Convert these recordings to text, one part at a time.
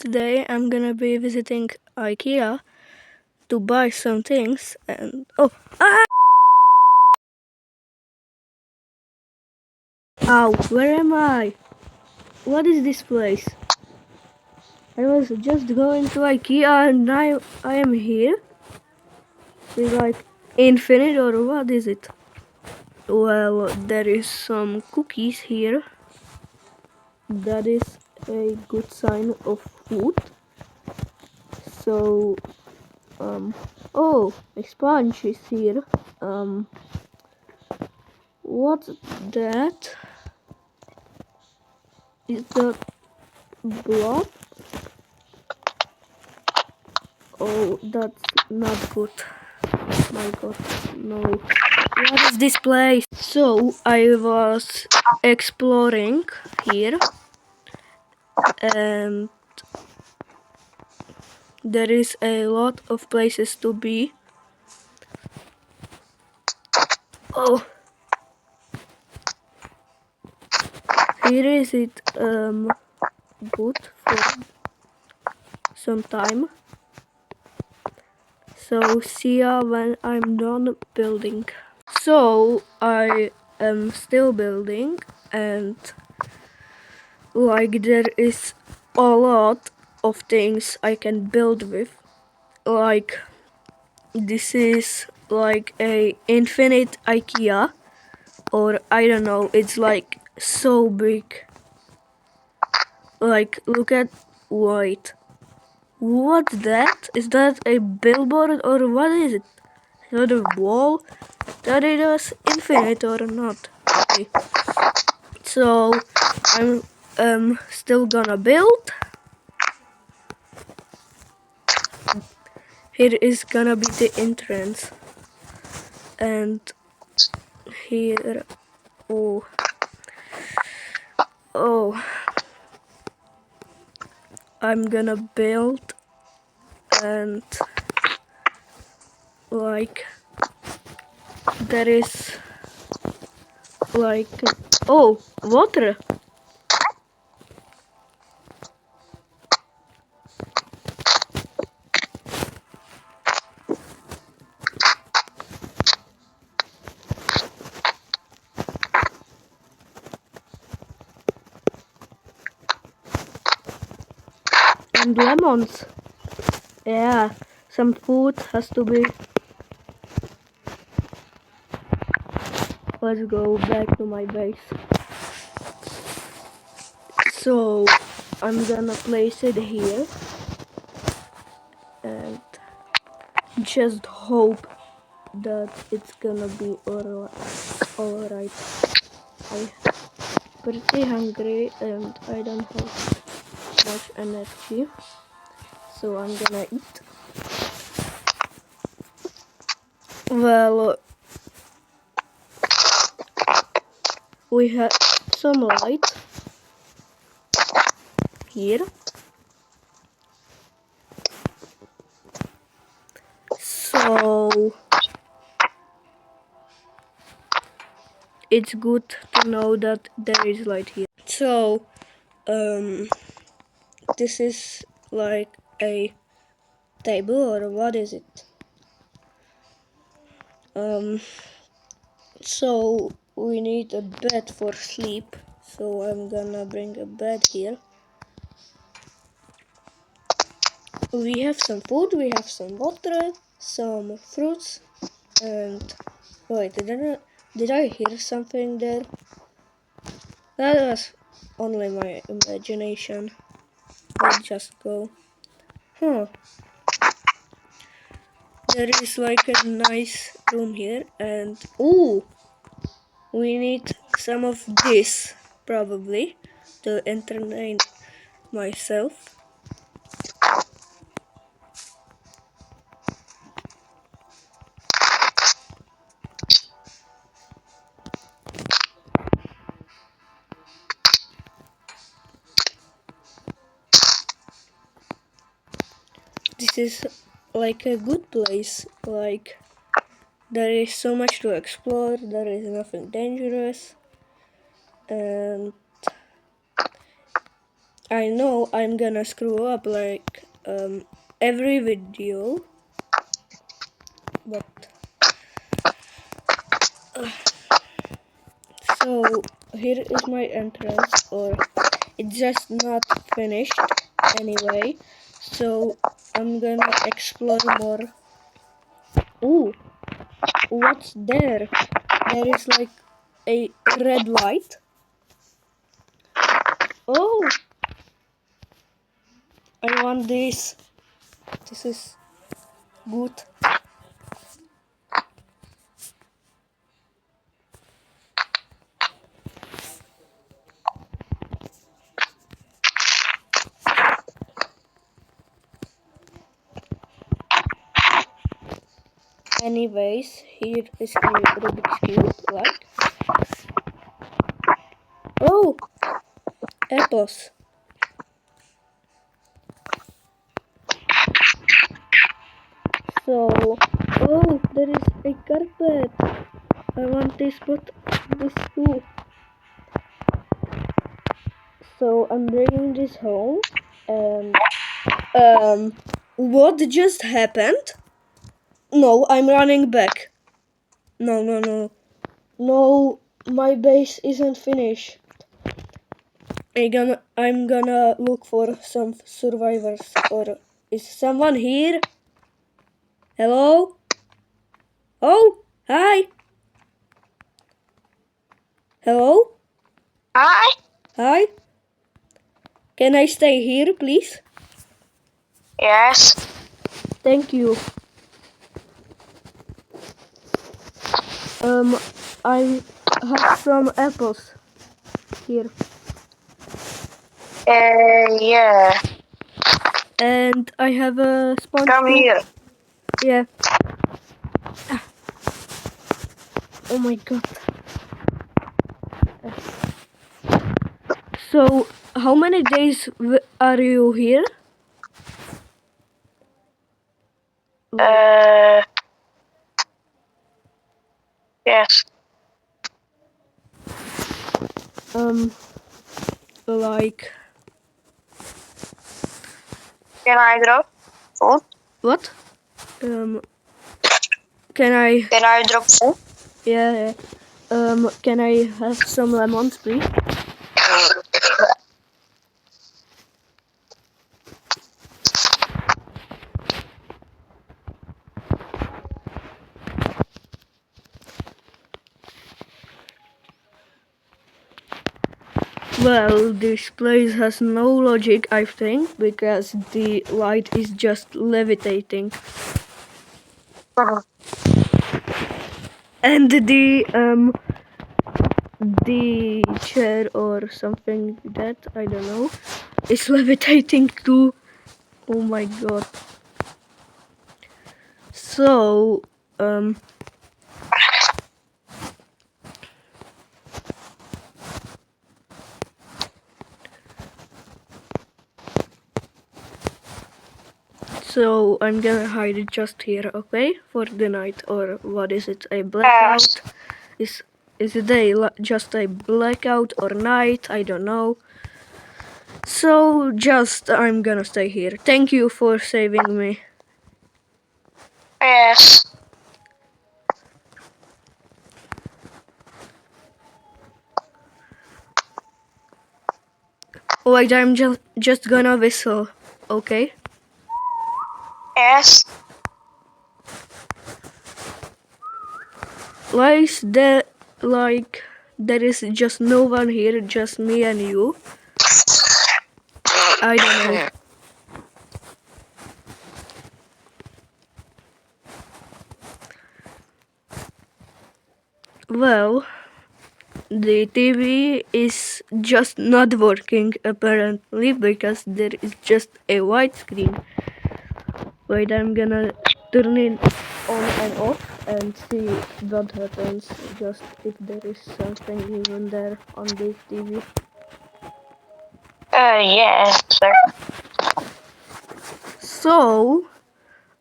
Today I'm gonna be visiting IKEA to buy some things and ow, where am I? What is this place? I was just going to IKEA and I am here. It's like infinite or what is it? Well, there is some cookies here. That is a good sign of food. So, oh, a sponge is here. What's that? Is that blood? Oh, that's not good. My god, no. What is this place? So, I was exploring here and there is a lot of places to be. Oh, here is it good for some time. So see ya when I'm done building. So I am still building and like there is a lot of things I can build with. Like this is like a infinite IKEA or I don't know, it's like so big. Like look at white. What's that? Is that a billboard or what is it? Is that a wall? That it is infinite or not? Okay. So I'm still gonna build. Here is gonna be the entrance. And here oh I'm gonna build and like there is like oh water. And lemons. Yeah, some food has to be. Let's go back to my base. So I'm gonna place it here and just hope that it's gonna be alright. I'm pretty hungry and I don't have much energy, so I'm gonna eat. Well, we have some light here. So it's good to know that there is light here. So this is like a table or what is it? So we need a bed for sleep. So I'm gonna bring a bed here. We have some food, we have some water, some fruits, and wait, did I hear something there? That was only my imagination. Let's just go. Huh. There is like a nice room here and ooh, we need some of this probably to entertain myself. This is like a good place, like there is so much to explore, there is nothing dangerous, and I know I'm gonna screw up like every video, but so here is my entrance, or it's just not finished anyway. So I'm gonna explore more. Ooh, what's there? There is like a red light. Oh, I want this. This is good. Anyways, here is a Rubik's Cube, like. Oh, apples. So, oh, there is a carpet. I want this, but this too. So I'm bringing this home, and what just happened? No, I'm running back. No, no, no, no. My base isn't finished. I'm gonna look for some survivors. Or is someone here? Hello? Oh, hi. Hello? Hi. Hi. Can I stay here, please? Yes. Thank you. I have some apples here. Yeah. And I have a sponge Come too. here. Yeah. Oh my god. So, how many days are you here? Yes. Like Can I drop food? what? Can I? Can I drop food? Yeah. Can I have some lemons, please? Well, this place has no logic, I think, because the light is just levitating. And the chair or something like that, I don't know, is levitating too. Oh my god. So, so I'm gonna hide it just here, okay? For the night, or what is it? A blackout? Is it just a blackout or night? I don't know. So just I'm gonna stay here. Thank you for saving me. Yes. Wait, I'm just gonna whistle, okay? Yes. There is just no one here, just me and you. I don't know. Well, the TV is just not working apparently because there is just a white screen. Wait, I'm gonna turn it on and off and see what happens, just if there is something even there on the TV. Yes, sir. So,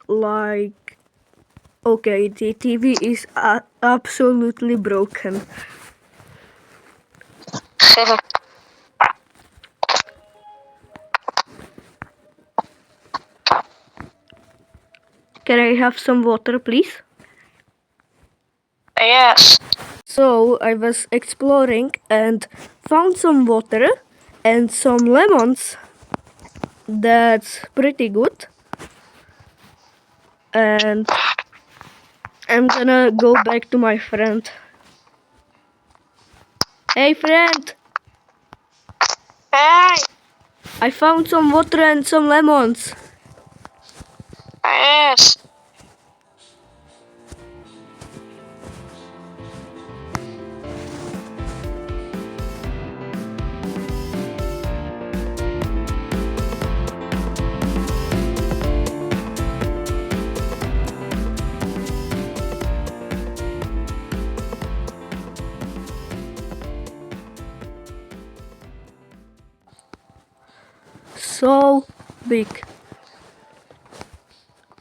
like, okay, the TV is absolutely broken. Can I have some water, please? Yes. So I was exploring and found some water and some lemons. That's pretty good. And I'm gonna go back to my friend. Hey friend, Hey. I found some water and some lemons. Yes. So big.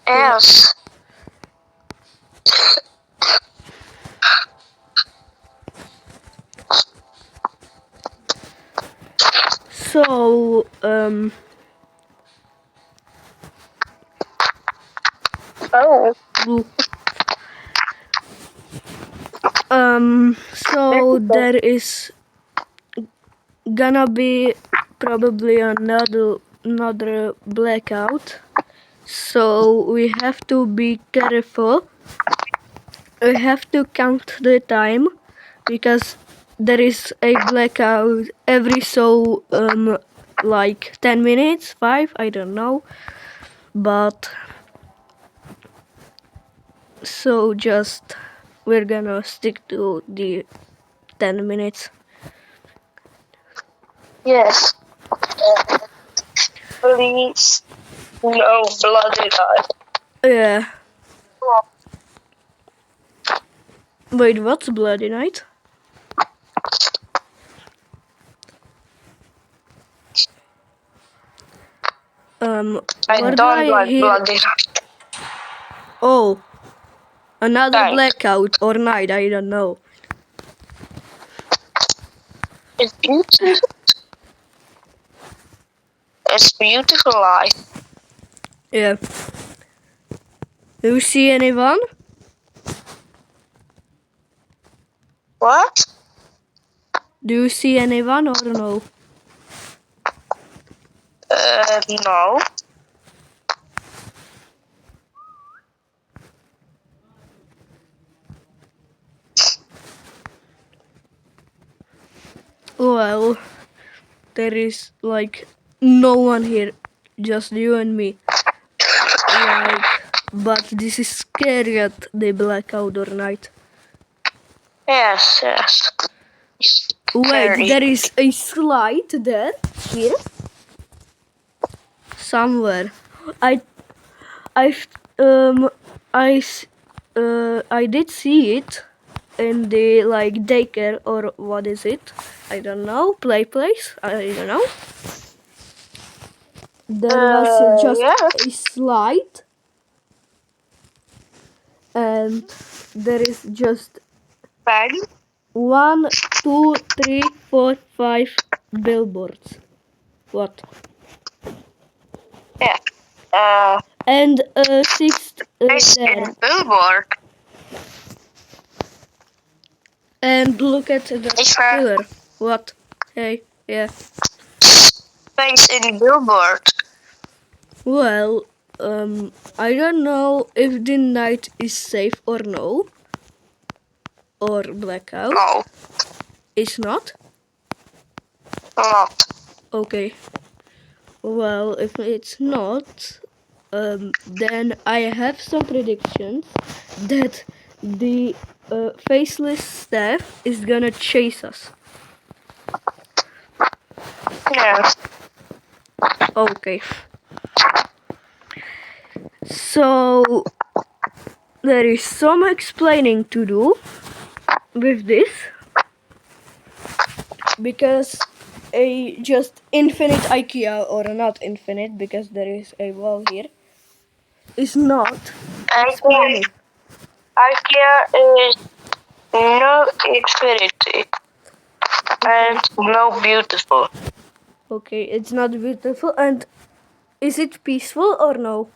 Yes. So Oh. so there is gonna be probably another blackout. So we have to be careful. We have to count the time because there is a blackout every so like 10 minutes, 5, I don't know. But so just we're gonna stick to the 10 minutes. Yes. Please. No bloody lie. Yeah. Wait, what's Bloody Night? I What do don't I like hear? bloody night. Oh, another Night. blackout or night, I don't know. It's beautiful. It's beautiful life. Yeah. Do you see anyone? What? Do you see anyone or no? No. Well, there is like no one here, just you and me. Like, but this is scary at the blackout or night. Yes, yes. Wait, Scary. there is a slide there, here, somewhere. I, I, I did see it in the like daycare or what is it? I don't know. Play place? I don't know. There was just Yeah. a slide, and there is just Bag. 1, 2, 3, 4, 5 billboards. What? Yeah. And sixth Nice there. in billboard. And look at the It's pillar. What? Hey, yeah. face in billboard. Well, I don't know if the night is safe or no. Or blackout. No. It's not? Not. Okay. Well, if it's not, then I have some predictions that the faceless staff is gonna chase us. Yeah. Okay. So there is some explaining to do with this because a just infinite IKEA or not infinite because there is a wall here is not explaining. IKEA is no infinity and no beautiful. Okay, it's not beautiful and is it peaceful or no?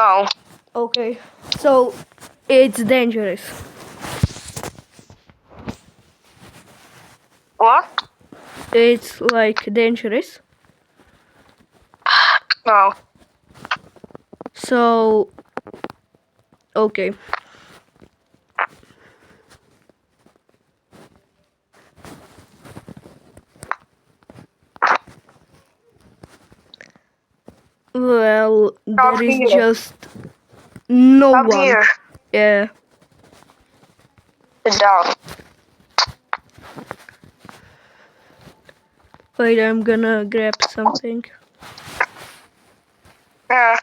No. Okay, so it's dangerous. What? It's like dangerous. No. So, okay. Well, Come there is here. just no Come one. here. Yeah. Sit down. Wait, I'm gonna grab something. Yeah.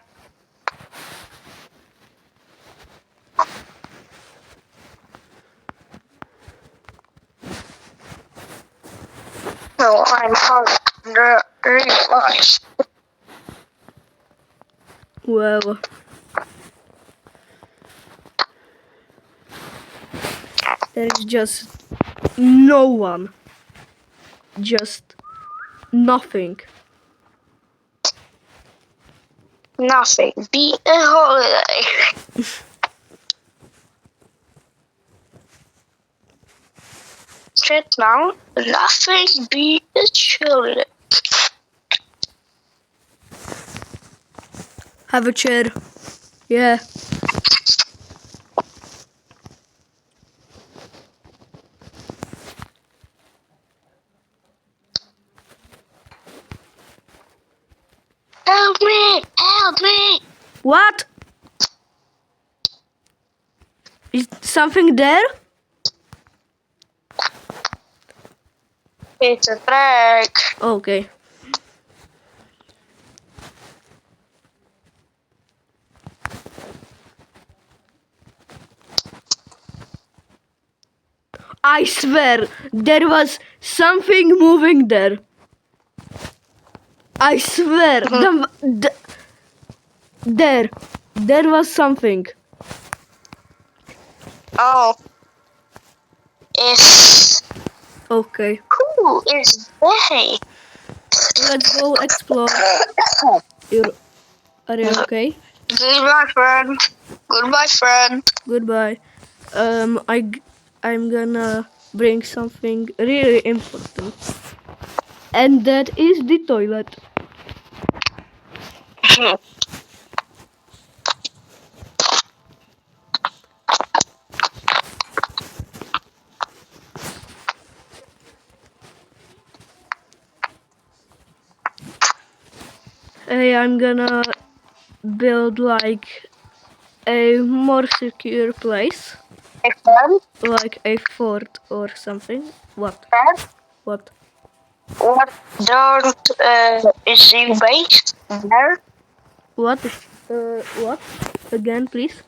No, I'm hungry. Really nice. Well, there is just no one. Just nothing. Nothing. Be a holiday. Sit down. Nothing. Be a children. Have a chair. Yeah. Help me! Help me! What? Is something there? It's a prank. Okay. I swear, there was something moving there. I swear, there was something. Oh. It's... Okay, Who is they? let's go explore. Are you okay? Goodbye, friend. Goodbye, friend. Goodbye. I'm gonna bring something really important, and that is the toilet. Hey, I'm gonna build like a more secure place, Hey, friend. like a fort or something. What? Friend. What? What don't is your base there? What? What? Again, please.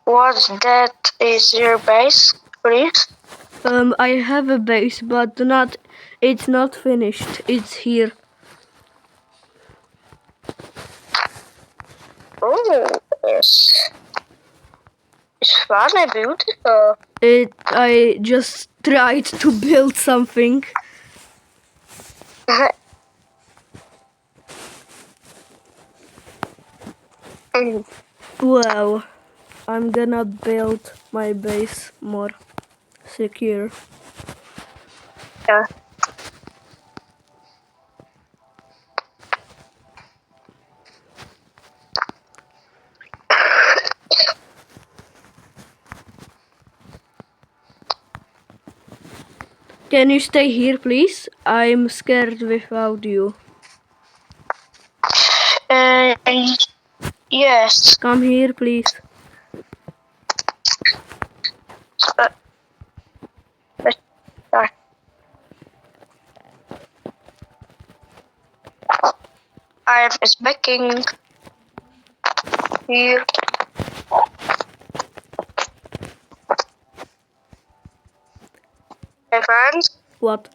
What that is your base, please? I have a base, but not. It's not finished. It's here. Oh, it's fun and beautiful. I just tried to build something. Well, I'm gonna build my base more secure. Yeah. Can you stay here, please? I'm scared without you. Uh, yes. Come here, please. Uh, I am expecting here. Hey, friends. What?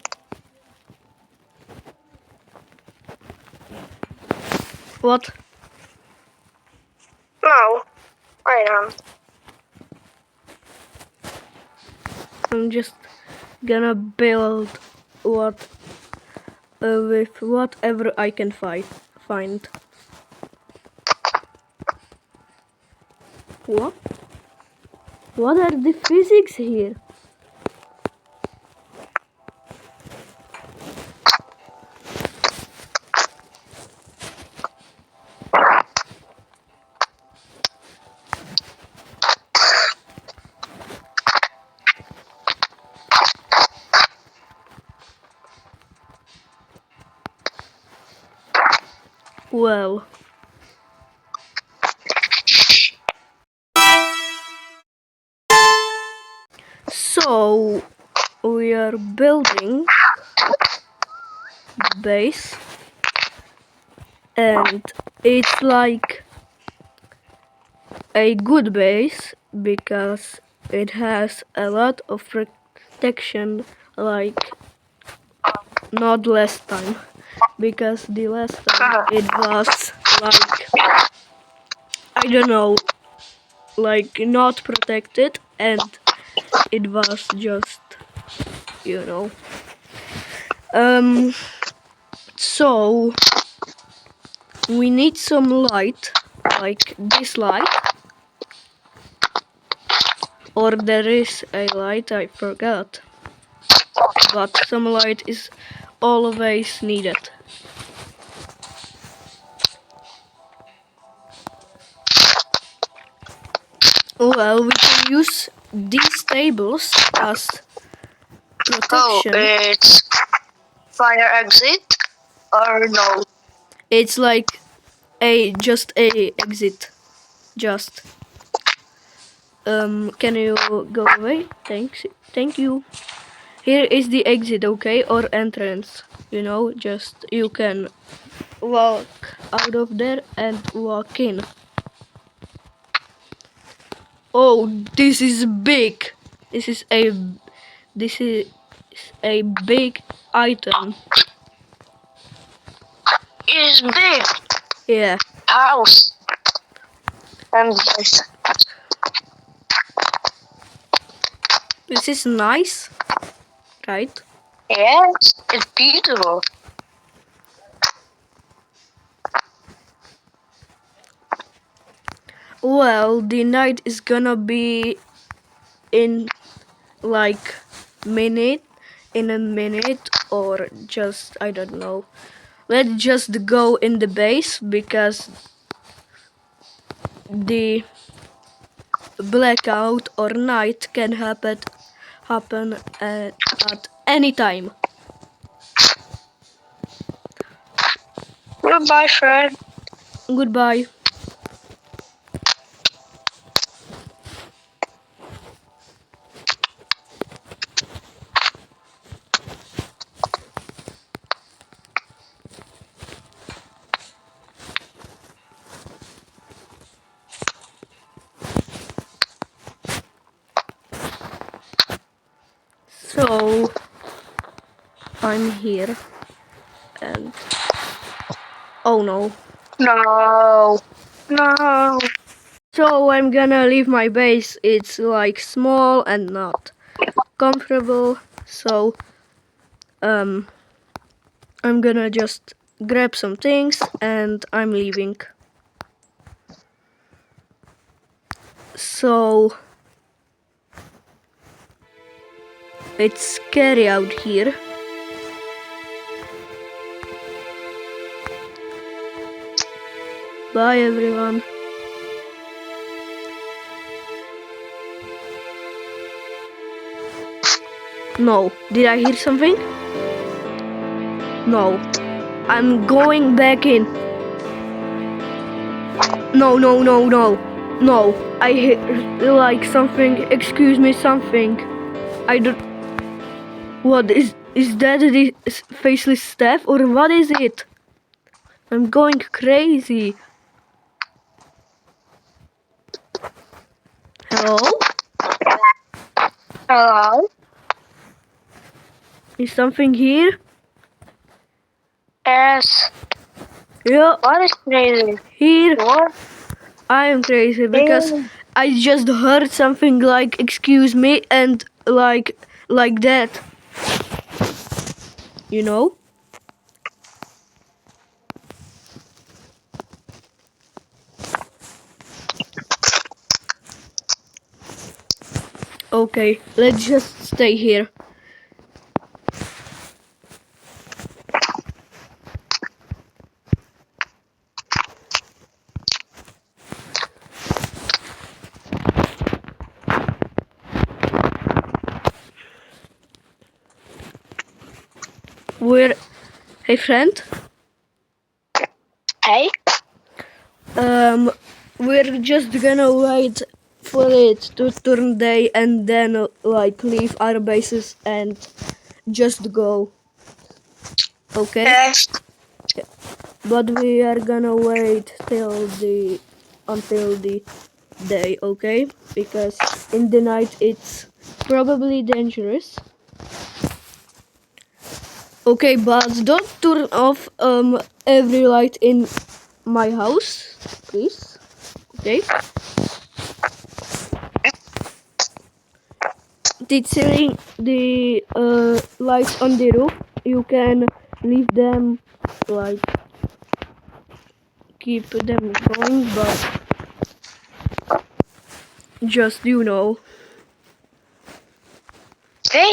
What? No, I am. I'm just gonna build with whatever I can find. What? What are the physics here? Well, so we are building the base, and it's like a good base because it has a lot of protection, like not last time, because the last time it was like, I don't know, like not protected, and it was just, you know. So we need some light, like this light, or there is a light, I forgot, but some light is always needed. Well, we can use these tables as Oh, protection. it's fire exit or no? It's like just a exit. Just can you go away? Thank you. Here is the exit, okay, or entrance. You know, just you can walk out of there and walk in. Oh, this is big. This is a big item. It's big Yeah. house. And this. This is nice, right? Yes, it's beautiful. Well, the night is gonna be in like in a minute or just, I don't know. Let's just go in the base because the blackout or night can happen at any time. Goodbye, friend. Goodbye. So I'm here and oh no. No. No. So I'm gonna leave my base. It's like small and not comfortable. So I'm gonna just grab some things and I'm leaving. So it's scary out here. Bye everyone. No, did I hear something? No. I'm going back in. No, no, no, no. No. I hear like something. Excuse me, something. I don't. What is that the faceless staff or what is it? I'm going crazy. Hello? Hello? Is something here? Yes. Yeah, What is crazy? here. What? I am crazy because I just heard something like excuse me and like that. You know? Okay, let's just stay here. Hey friend, Hey? we're just gonna wait for it to turn day and then like leave our bases and just go. Okay? Yes. But we are gonna wait until the day, okay? Because in the night it's probably dangerous. Okay, but don't turn off every light in my house, please. Okay? The lights on the roof, you can leave them, like keep them going, but just Hey,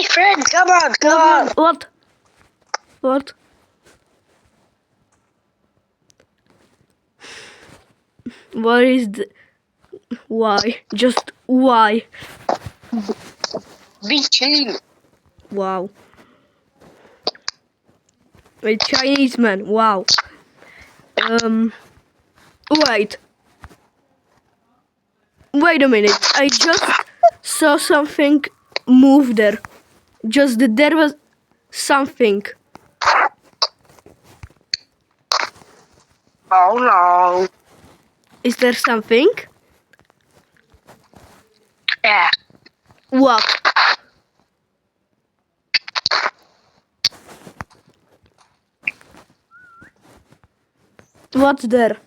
friend, come on, come on. What? What is the why? Just why? Be chill. Wow. A Chinese man. Wow. Wait. Wait a minute. I just saw something move there. Just there was something. Oh no. Is there something? Yeah. What? What's there?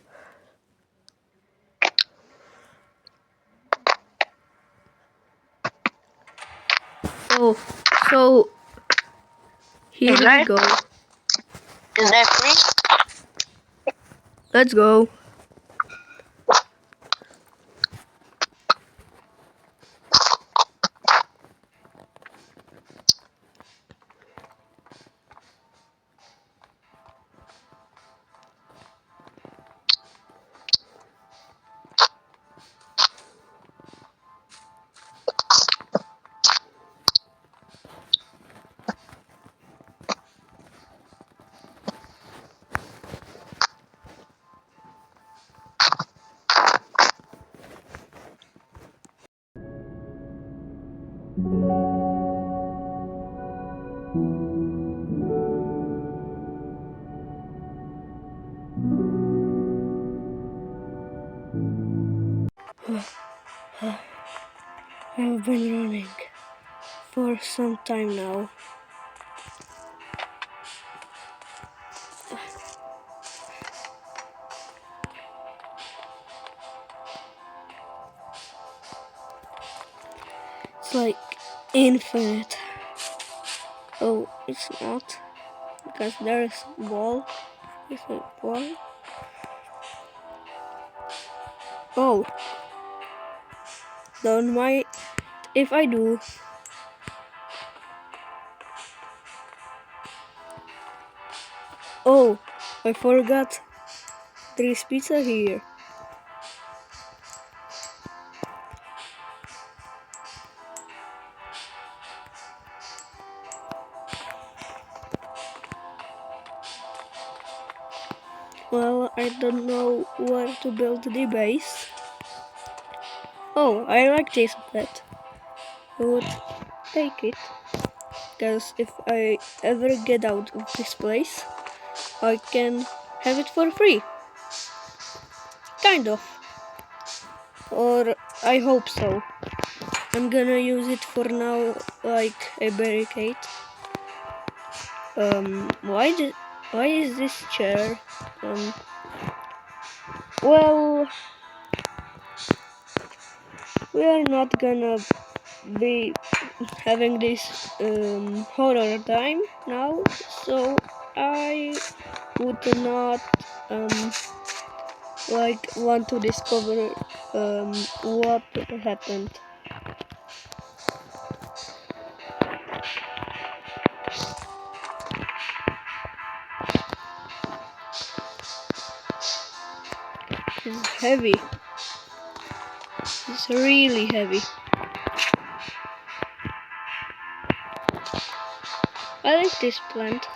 Oh, so here we go. Is that free? Let's go. I've been running for some time now. It's like infinite. Oh, it's not. Because there's a wall. Is it wall? Oh, don't mind if I do. Oh, I forgot. There is pizza here. Well, I don't know where to build the base. Oh, I like this bed. I would take it. Because if I ever get out of this place, I can have it for free. Kind of. Or I hope so. I'm gonna use it for now like a barricade. Why is this chair? Well, we are not gonna be having this horror time now, so I would not want to discover what happened. It's heavy. It's really heavy. I like this plant.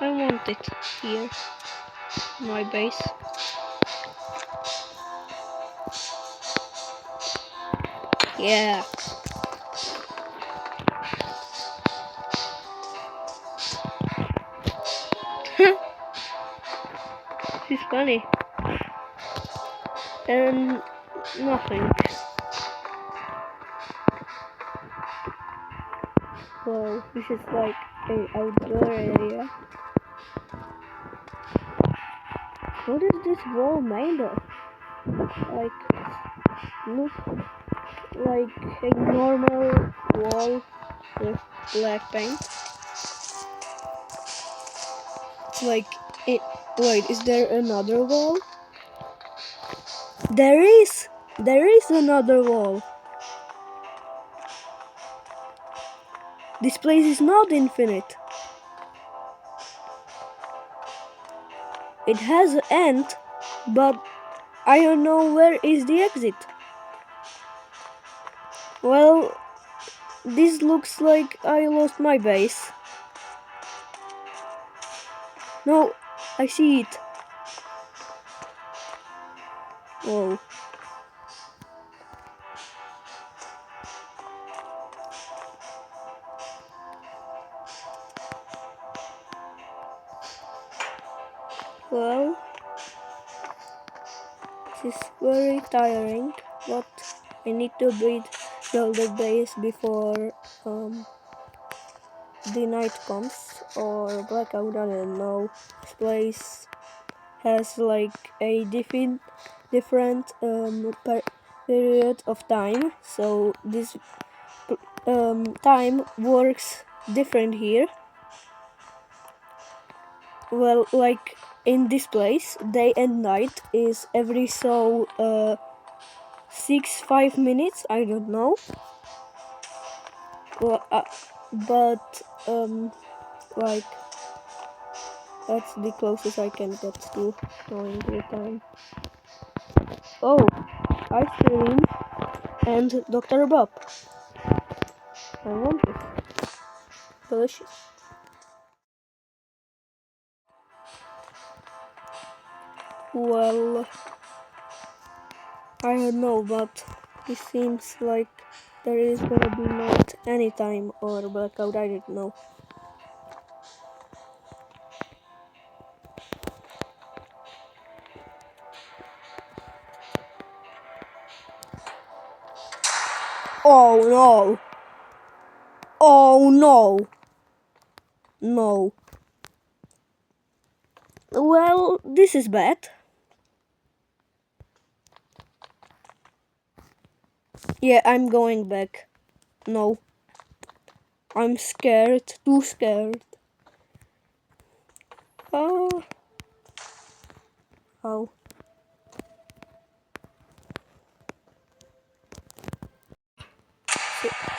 I want it here. My base. Yeah. This is funny. And nothing. Well, this is like an outdoor area. What is this wall made of? Like, look like a normal wall with black paint. Like, wait, is there another wall? There is another wall. This place is not infinite. It has an end, but I don't know where is the exit. Well, this looks like I lost my base. No, I see it. Whoa. Well, this is very tiring, but I need to build a base before the night comes or blackout. I don't know. This place has like a different period of time, so this time works different here. Well, like in this place, day and night is every 5 minutes. I don't know. Well, but like that's the closest I can get to knowing the time. Oh, ice cream and Dr. Bob. I want it. Delicious. Well, I don't know, but it seems like there is gonna be not any time or blackout. I don't know. Oh no! Oh no! No. Well, this is bad. Yeah, I'm going back. No. I'm scared. Too scared. Oh. Oh.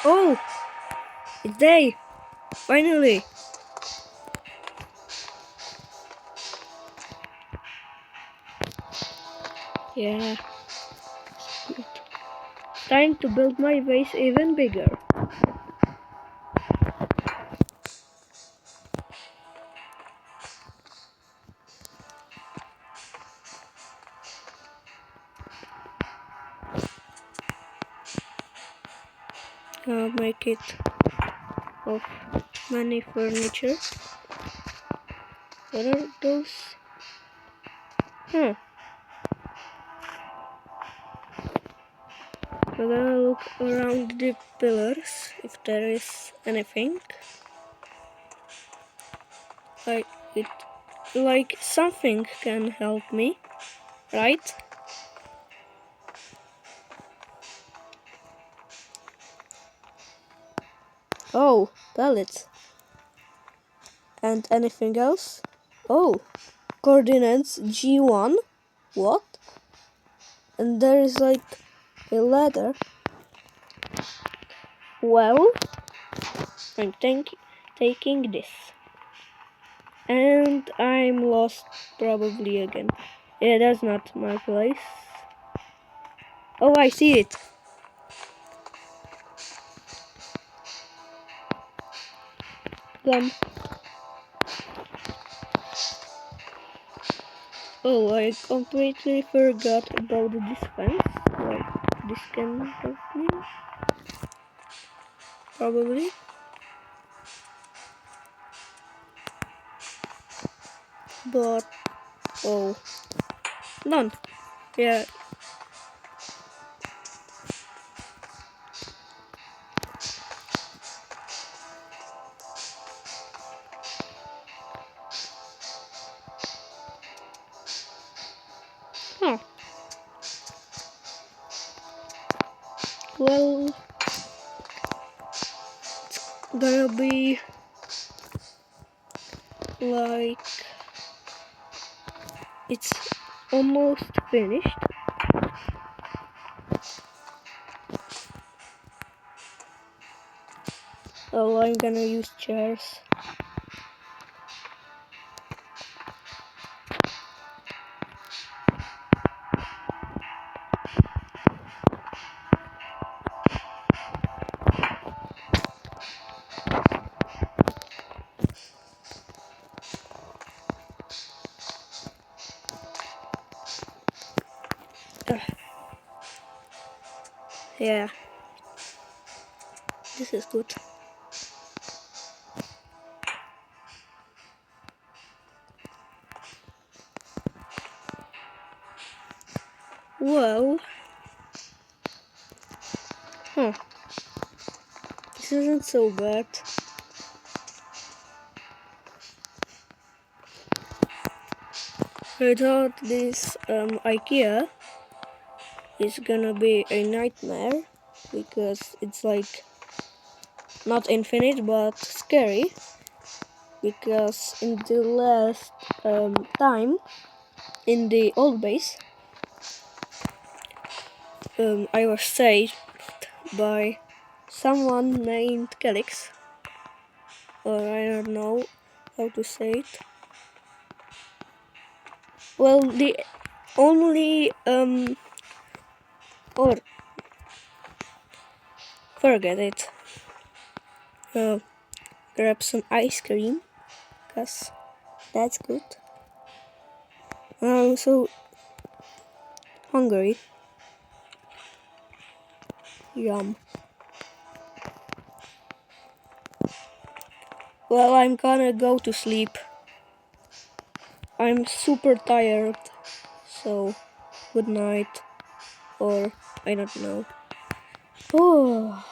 Oh! It's day! Finally! Yeah. Good. Time to build my base even bigger. I'll make it of many furniture. What are those? Huh. I'm gonna look around the pillars if there is anything. Like something can help me, right? Oh, pellets. And anything else? Oh, coordinates G1. What? And there is like a ladder. Well, I'm taking this. And I'm lost probably again. Yeah, that's not my place. Oh, I see it. Gum. Oh, I completely forgot about this fence. Like, this kind of thing. Probably. But, oh. None. Yeah. Huh. Well, gonna be like it's almost finished. Oh, I'm gonna use chairs. Yeah, this is good. Well, huh? This isn't so bad. I thought this IKEA is gonna be a nightmare because it's like not infinite but scary. Because in the last time in the old base, I was saved by someone named Calix, or I don't know how to say it. Well, the only or forget it. Grab some ice cream, cause that's good. I'm so hungry. Yum. Well, I'm gonna go to sleep. I'm super tired, so good night, or I don't know. Oh.